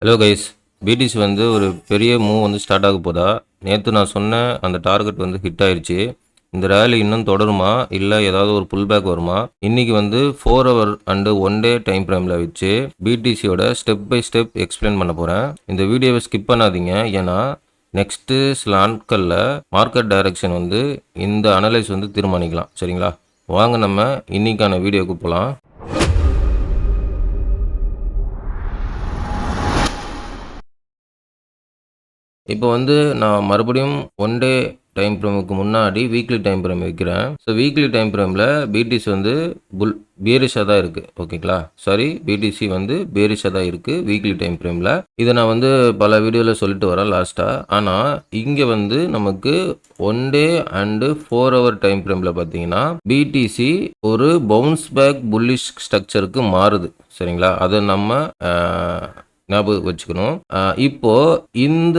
Hello guys, BDC வந்து ஒரு பெரிய மூவ் வந்து ஸ்டார்ட் ஆக போதா? நேற்று நான் சொன்ன அந்த டார்கெட் வந்து ஹிட் ஆயிடுச்சு. இந்த ரேலி இன்னும் தொடருமா, இல்லை ஏதாவது ஒரு புல் பேக் வருமா? இன்னைக்கு வந்து 4 ஹவர் அண்டு 1 டே டைம் ஃப்ரேமில் வச்சு பிடிசியோட ஸ்டெப் பை ஸ்டெப் எக்ஸ்பிளைன் பண்ண போகிறேன். இந்த வீடியோவை ஸ்கிப் பண்ணாதீங்க, ஏன்னா நெக்ஸ்ட்டு சில நாட்களில் மார்க்கெட் டைரக்ஷன் வந்து இந்த அனலைஸ் வந்து தீர்மானிக்கலாம். சரிங்களா? வாங்க நம்ம இன்னைக்கான வீடியோவுக்கு போகலாம். இப்போ வந்து நான் மறுபடியும் 1 டே டைம் ஃப்ரேமுக்கு முன்னாடி வீக்லி டைம் ஃப்ரேம் வைக்கிறேன். ஸோ வீக்லி டைம் ஃப்ரேமில் பிடிசி வந்து பேரிஷாக தான் இருக்குது. ஓகேங்களா? சாரி, பிடிசி வந்து பேரிஷாக தான் இருக்குது வீக்லி டைம் ஃப்ரேமில். இதை நான் வந்து பல வீடியோவில் சொல்லிட்டு வரேன் லாஸ்ட்டாக. ஆனால் இங்கே வந்து நமக்கு 1 டே அண்டு 4 ஹவர் டைம் ஃப்ரேமில் பார்த்தீங்கன்னா பிடிசி ஒரு பவுன்ஸ் பேக் புல்லிஷ் ஸ்ட்ரக்சருக்கு மாறுது. சரிங்களா? அதை நம்ம ஞாபகம் வச்சுக்கணும். இப்போ இந்த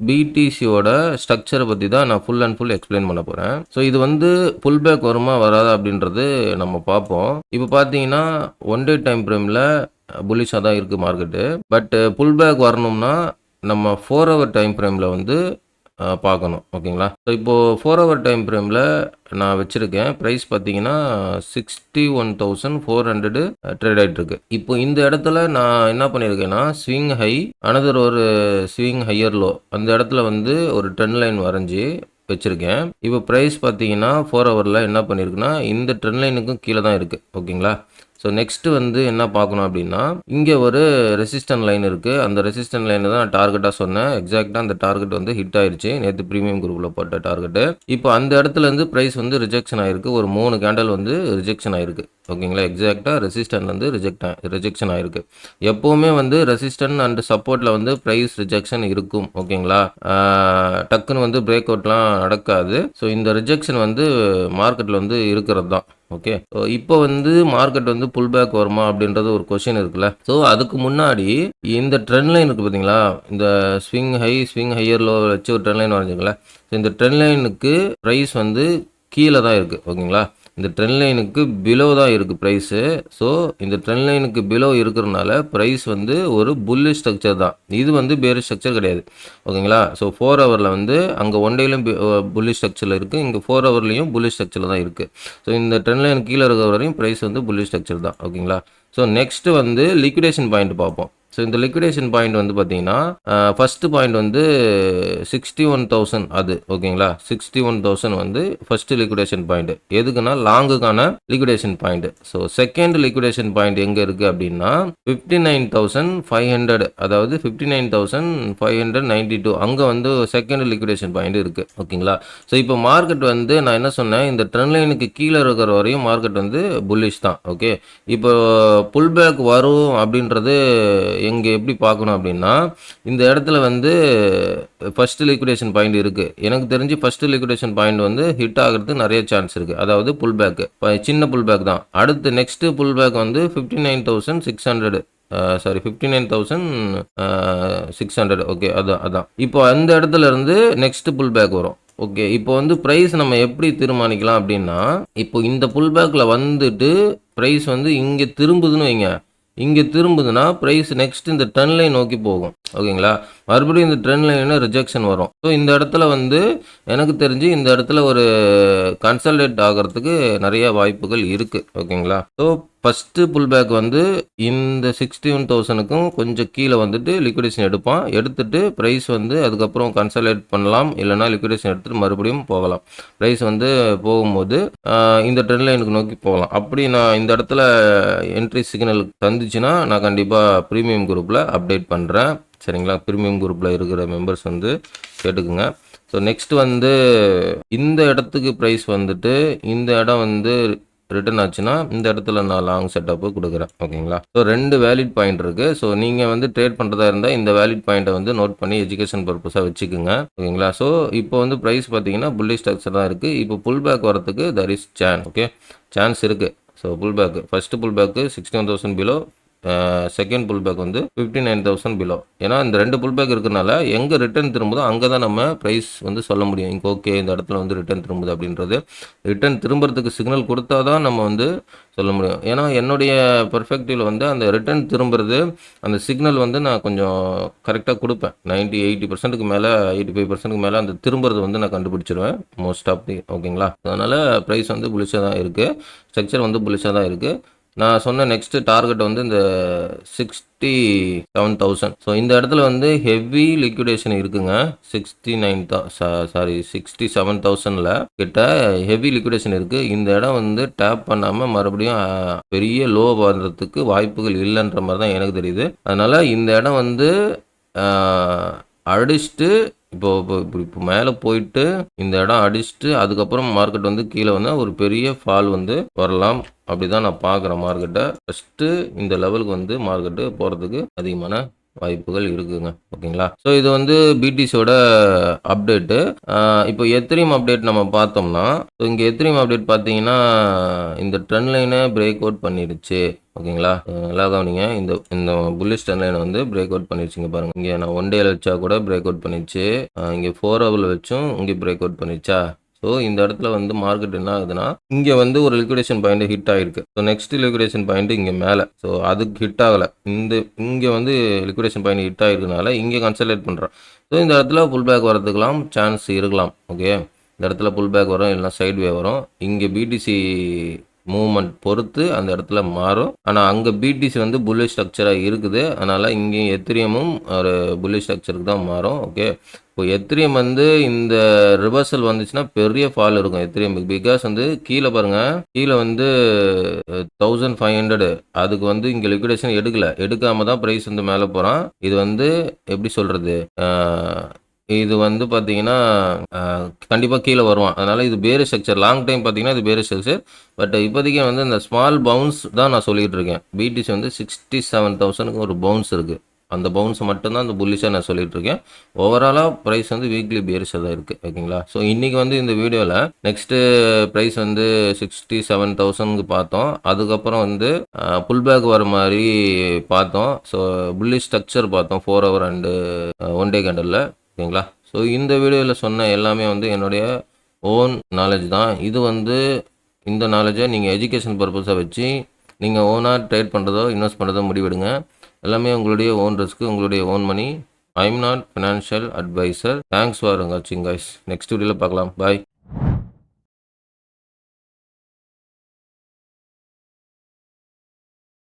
பிடிசியோட ஸ்ட்ரக்சரை பற்றி தான் நான் ஃபுல் அண்ட் ஃபுல் எக்ஸ்பிளைன் பண்ண போகிறேன். ஸோ இது வந்து புல் பேக் வருமா வராதா அப்படின்றது நம்ம பார்ப்போம். இப்போ பார்த்தீங்கன்னா 1 டே டைம் ஃப்ரேமில் புல்லிஷாக தான் இருக்குது மார்க்கெட்டு. பட் புல் பேக் வரணும்னா நம்ம 4 ஹவர் டைம் ஃப்ரேமில் வந்து பார்க்கணும். ஓகேங்களா? ஸோ இப்போது 4 ஹவர் டைம் ஃப்ரேமில் நான் வச்சுருக்கேன். ப்ரைஸ் பார்த்தீங்கன்னா 61,400 ட்ரேட் ஆகிட்டுருக்கு. இப்போ இந்த இடத்துல நான் என்ன பண்ணியிருக்கேன்னா ஸ்விங் ஹை அனதர் ஒரு ஸ்விங் ஹையர் லோ, அந்த இடத்துல வந்து ஒரு ட்ரெண்ட் லைன் வரைஞ்சி வச்சுருக்கேன். இப்போ ப்ரைஸ் பார்த்தீங்கன்னா 4 ஹவரில் என்ன பண்ணியிருக்குன்னா இந்த ட்ரெண்ட் லைனுக்கும் கீழே தான் இருக்குது. ஓகேங்களா? ஸோ நெக்ஸ்ட்டு வந்து என்ன பார்க்கணும் அப்படின்னா இங்கே ஒரு ரெசிஸ்டன்ட் லைன் இருக்குது. அந்த ரெசிஸ்டன்ட் லைனை தான் நான் டார்கெட்டாக சொன்னேன். எக்ஸாக்டாக அந்த டார்கெட் வந்து ஹிட் ஆயிடுச்சு நேற்று ப்ரீமியம் குரூப்பில் போட்ட டார்கெட்டு. இப்போ அந்த இடத்துலேருந்து ப்ரைஸ் வந்து ரிஜெக்ஷன் ஆகிருக்கு. ஒரு 3 கேண்டல் வந்து ரிஜெக்ஷன் ஆகிருக்கு. ஓகேங்களா? எக்ஸாக்டாக ரெசிஸ்டன்ட் வந்து ரிஜெக்ஷன் ஆகிருக்கு. எப்போவுமே வந்து ரெசிஸ்டன்ட் அண்ட் சப்போர்ட்டில் வந்து ப்ரைஸ் ரிஜெக்ஷன் இருக்கும். ஓகேங்களா? டக்குன்னு வந்து பிரேக் அவுட்லாம் நடக்காது. ஸோ இந்த ரிஜெக்ஷன் வந்து மார்க்கெட்டில் வந்து இருக்கிறது தான். ஓகே, இப்போ வந்து மார்க்கெட் வந்து புல் பேக் வருமா அப்படின்றது ஒரு கொஸ்டின் இருக்குல்ல. ஸோ அதுக்கு முன்னாடி இந்த ட்ரெண்ட் லைன் இருக்குது பார்த்தீங்களா, இந்த ஸ்விங் ஹையர் லோ வச்சு ஒரு ட்ரெண்ட் லைன் வரைஞ்சிங்களா. ஸோ இந்த ட்ரெண்ட் லைனுக்கு ப்ரைஸ் வந்து கீழே தான் இருக்குது. ஓகேங்களா? இந்த ட்ரெண்ட் லைனுக்கு பிலோ தான் இருக்குது ப்ரைஸு. ஸோ இந்த ட்ரெண்ட் லைனுக்கு பிலோ இருக்கிறதுனால ப்ரைஸ் வந்து ஒரு புல்லிஷ் ஸ்ட்ரக்சர் தான். இது வந்து பேரிஷ் ஸ்ட்ரக்சர் கிடையாது. ஓகேங்களா? ஸோ 4 ஹவரில் வந்து அங்கே 1 டேலையும் புல்லிஷ் ஸ்ட்ரக்சரில் இருக்குது, இங்கே 4 ஹவர்லேயும் புல்லிஷ் ஸ்ட்ரக்சரில் தான் இருக்குது. ஸோ இந்த ட்ரெண்ட் லைன் கீழே இருக்கிற வரையும் ப்ரைஸ் வந்து புல்லிஷ் ஸ்ட்ரக்சர் தான். ஓகேங்களா? ஸோ நெக்ஸ்ட்டு வந்து லிக்விடேஷன் பாயிண்ட் பார்ப்போம். ஸோ இந்த லிக்விடேஷன் பாயிண்ட் வந்து பார்த்தீங்கன்னா ஃபஸ்ட்டு பாயிண்ட் வந்து 61,000 அது. ஓகேங்களா? 61,000 வந்து ஃபஸ்ட்டு லிக்விடேஷன் பாயிண்ட். எதுக்குன்னா லாங்குக்கான liquidation point. So second liquidation point எங்கே இருக்குது அப்படின்னா 59,500, அதாவது 59,592 அங்கே வந்து செகண்ட் லிக்விடேஷன் பாயிண்ட் இருக்குது. ஓகேங்களா? ஸோ இப்போ மார்க்கெட் வந்து நான் என்ன சொன்னேன், இந்த ட்ரெண்ட் லைனுக்கு கீழே இருக்கிற வரையும் மார்க்கெட் வந்து புல்லிஷ் தான். ஓகே, இப்போ புல் பேக் வரும் அப்படின்றது எங்கே எப்படி பார்க்கணும் அப்படின்னா இந்த இடத்துல வந்து ஃபஸ்ட்டு லிக்விடேஷன் பாயிண்ட் இருக்குது. எனக்கு தெரிஞ்சு ஃபஸ்ட்டு லிக்விடேஷன் பாயிண்ட் வந்து ஹிட் ஆகிறதுக்கு நிறைய சான்ஸ் இருக்குது. அதாவது புல் பேக்கு சின்ன புல் பேக் தான். அடுத்து நெக்ஸ்ட்டு புல் பேக் வந்து 59,600, சாரி 59,600. ஓகே, அதான் இப்போ அந்த இடத்துல இருந்து நெக்ஸ்ட் புல் பேக் வரும். ஓகே, இப்போ வந்து ப்ரைஸ் நம்ம எப்படி தீர்மானிக்கலாம் அப்படின்னா இப்போ இந்த புல் பேக்கில் வந்துட்டு ப்ரைஸ் வந்து இங்கே திரும்புதுன்னு வைங்க. இங்கே திரும்புதுன்னா ப்ரைஸ் நெக்ஸ்ட் இந்த ட்ரெண்ட் லைன் நோக்கி போகும். ஓகேங்களா? மறுபடியும் இந்த ட்ரெண்ட் லைனில் ரிஜெக்ஷன் வரும். ஸோ இந்த இடத்துல வந்து எனக்கு தெரிஞ்சு இந்த இடத்துல ஒரு கன்சல்டேட் ஆகிறதுக்கு நிறைய வாய்ப்புகள் இருக்குது. ஓகேங்களா? ஸோ ஃபஸ்ட்டு புல் பேக் வந்து இந்த 61,000க்கும் கொஞ்சம் கீழே வந்துட்டு லிக்விடேஷன் எடுத்துட்டு ப்ரைஸ் வந்து அதுக்கப்புறம் கன்சல்டேட் பண்ணலாம், இல்லைனா லிக்விடேஷன் எடுத்துகிட்டு மறுபடியும் போகலாம். ப்ரைஸ் வந்து போகும்போது இந்த ட்ரெண்ட் லைனுக்கு நோக்கி போகலாம். அப்படி நான் இந்த இடத்துல என்ட்ரி சிக்னல் தந்துச்சுன்னா நான் கண்டிப்பாக ப்ரீமியம் குரூப்பில் அப்டேட் பண்ணுறேன். சரிங்களா? ப்ரீமியம் குரூப்பில் இருக்கிற மெம்பர்ஸ் வந்து கேட்டுக்குங்க. ஸோ நெக்ஸ்ட் வந்து இந்த இடத்துக்கு ப்ரைஸ் வந்துட்டு இந்த இடம் வந்து ரிட்டர்ன் ஆச்சுன்னா இந்த இடத்துல நான் லாங் செட்டப்பு கொடுக்குறேன். ஓகேங்களா? ஸோ 2 வேலிட் பாயிண்ட் இருக்குது. ஸோ நீங்கள் வந்து ட்ரேட் பண்ணுறதா இருந்தால் இந்த வேலிட் பாயிண்ட்டை வந்து நோட் பண்ணி எஜுகேஷன் பர்பஸாக வச்சுக்கோங்க. ஓகேங்களா? ஸோ இப்போ வந்து ப்ரைஸ் பார்த்தீங்கன்னா புல்லிஷ் ஸ்ட்ரக்சர் தான் இருக்குது. இப்போ புல் பேக் வரதுக்கு there is chance. Okay, chance இருக்குது. So pull back first pull back 61,000 below, second pull back வந்து 59,000 பிலோ. ஏன்னா இந்த 2 புல் பேக் இருக்கிறனால எங்கே ரிட்டர்ன் திரும்புதோ அங்கே தான் நம்ம ப்ரைஸ் வந்து சொல்ல முடியும். இங்கே ஓகே இந்த இடத்துல வந்து ரிட்டர்ன் திரும்புது அப்படின்றது. ரிட்டர்ன் திரும்புறதுக்கு சிக்னல் கொடுத்தா தான் நம்ம வந்து சொல்ல முடியும். ஏன்னா என்னுடைய பெர்ஸ்பெக்டிவ்ல வந்து அந்த ரிட்டர்ன் திரும்புறது அந்த சிக்னல் வந்து நான் கொஞ்சம் கரெக்டாக கொடுப்பேன். 80% மேலே 85% மேலே அந்த திரும்புறது வந்து நான் கண்டுபிடிச்சிருவேன் மோஸ்ட் ஆஃப் தி. ஓகேங்களா? அதனால் ப்ரைஸ் வந்து புலிஷாக தான் இருக்குது. ஸ்ட்ரக்சர் வந்து புலிஷாக தான் இருக்குது. நான் சொன்ன நெக்ஸ்ட் டார்கெட் வந்து இந்த 67,000. ஸோ இந்த இடத்துல வந்து ஹெவி லிக்விடேஷன் இருக்குங்க. 67,000ல் கிட்ட ஹெவி லிக்விடேஷன் இருக்குது. இந்த இடம் வந்து டேப் பண்ணாமல் மறுபடியும் பெரிய லோ வர்றதுக்கு வாய்ப்புகள் இல்லைன்ற மாதிரி தான் எனக்கு தெரியுது. அதனால் இந்த இடம் வந்து அடிச்சுட்டு இப்போ மேலே போயிட்டு இந்த இடம் அடிச்சுட்டு அதுக்கப்புறம் மார்க்கெட் வந்து கீழே வந்தால் ஒரு பெரிய ஃபால் வந்து வரலாம். அப்படி தான் நான் பார்க்குறேன் மார்க்கெட்டை. ஃபஸ்ட்டு இந்த லெவலுக்கு வந்து மார்க்கெட்டு போகிறதுக்கு அதிகமான வாய்ப்புகள் இருக்குங்க. ஓகேங்களா? ஸோ இது வந்து பிடிசியோட அப்டேட்டு. இப்போ எத்திரியம் அப்டேட் நம்ம பார்த்தோம்னா, ஸோ இங்கே எத்திரியம் அப்டேட் பார்த்தீங்கன்னா இந்த ட்ரெண்ட் லைனை பிரேக் அவுட் பண்ணிடுச்சு. ஓகேங்களா? நல்லா கவனிங்க. இந்த புல்லிஷ் ட்ரெண்ட் லைனை வந்து பிரேக் அவுட் பண்ணிடுச்சுங்க பாருங்க. இங்கே நான் 1 டேல வச்சா கூட பிரேக் அவுட் பண்ணிடுச்சு. இங்கே 4 ஹவரில் வச்சும் இங்கே பிரேக் அவுட் பண்ணிடுச்சா? ஸோ இந்த இடத்துல வந்து மார்க்கெட் என்ன ஆகுதுன்னா இங்கே வந்து ஒரு லிக்விடேஷன் பாயிண்ட் ஹிட் ஆகிருக்கு. ஸோ நெக்ஸ்ட் லிக்விடேஷன் பாயிண்ட் இங்கே மேலே. ஸோ அதுக்கு ஹிட் ஆகலை. இங்கே வந்து லிக்விடேஷன் பாயிண்ட் ஹிட் ஆகிருக்கனால இங்கே கன்சல்டேட் பண்ணுறேன். ஸோ இந்த இடத்துல புல் பேக் வரதுக்கெல்லாம் சான்ஸ் இருக்கலாம். ஓகே, இந்த இடத்துல புல் பேக் வரும், இல்லைனா சைட் வே வரும். இங்கே பிடிசி மூவ்மெண்ட் பொறுத்து அந்த இடத்துல மாறும். ஆனால் அங்கே பிடிசி வந்து புல்லிஷ் ஸ்ட்ரக்சராக இருக்குது. அதனால் இங்கேயும் எத்திரியமும் ஒரு புல்லிஷ் ஸ்ட்ரக்சருக்கு தான் மாறும். ஓகே, இப்போ எத்திரியம் வந்து இந்த ரிவர்சல் வந்துச்சுன்னா பெரிய ஃபால் இருக்கும் எத்திரியம். பிகாஸ் வந்து கீழே பாருங்கள், கீழே வந்து 1500 அதுக்கு வந்து இங்கே லிக்விடேஷன் எடுக்காம தான் ப்ரைஸ் வந்து மேலே போகிறான். இது வந்து எப்படி சொல்கிறது, இது வந்து பார்த்தீங்கன்னா கண்டிப்பாக கீழே வருவான். அதனால் இது பேரிஷ் ஸ்ட்ரக்சர். லாங் டைம் பார்த்தீங்கன்னா இது பேரிஷ் ஸ்ட்ரக்சர். பட் இப்போதைக்கு வந்து இந்த ஸ்மால் பவுன்ஸ் தான் நான் சொல்லிகிட்டு இருக்கேன். பிடிசி வந்து 67,000க்கு ஒரு பவுன்ஸ் இருக்குது. அந்த பவுன்ஸ் மட்டும்தான் அந்த புல்லிஷாக நான் சொல்லிட்டு இருக்கேன். ஓவராலாக ப்ரைஸ் வந்து வீக்லி பேரிஷாக தான் இருக்குது. ஓகேங்களா? ஸோ இன்றைக்கி வந்து இந்த வீடியோவில் நெக்ஸ்ட்டு ப்ரைஸ் வந்து 67,000க்கு பார்த்தோம். அதுக்கப்புறம் வந்து புல் பேக் வர மாதிரி பார்த்தோம். ஸோ புல்லிஷ் ஸ்ட்ரக்சர் பார்த்தோம் 4 ஹவர் அண்டு 1 டே கேண்டலில். ஓகேங்களா? ஸோ இந்த வீடியோவில் சொன்ன எல்லாமே வந்து என்னுடைய ஓன் நாலேஜ் தான். இது வந்து இந்த நாலேஜை நீங்கள் எஜுகேஷன் பர்பஸாக வச்சு நீங்கள் ஓனாக ட்ரேட் பண்ணுறதோ இன்வெஸ்ட் பண்ணுறதோ முடிவெடுங்க. எல்லாமே உங்களுடைய ஓன் ரிஸ்க்கு, உங்களுடைய own money. I am not financial advisor. Thanks for வாட்சிங் கைஸ். நெக்ஸ்ட் வீடியோவில் பார்க்கலாம். பாய்.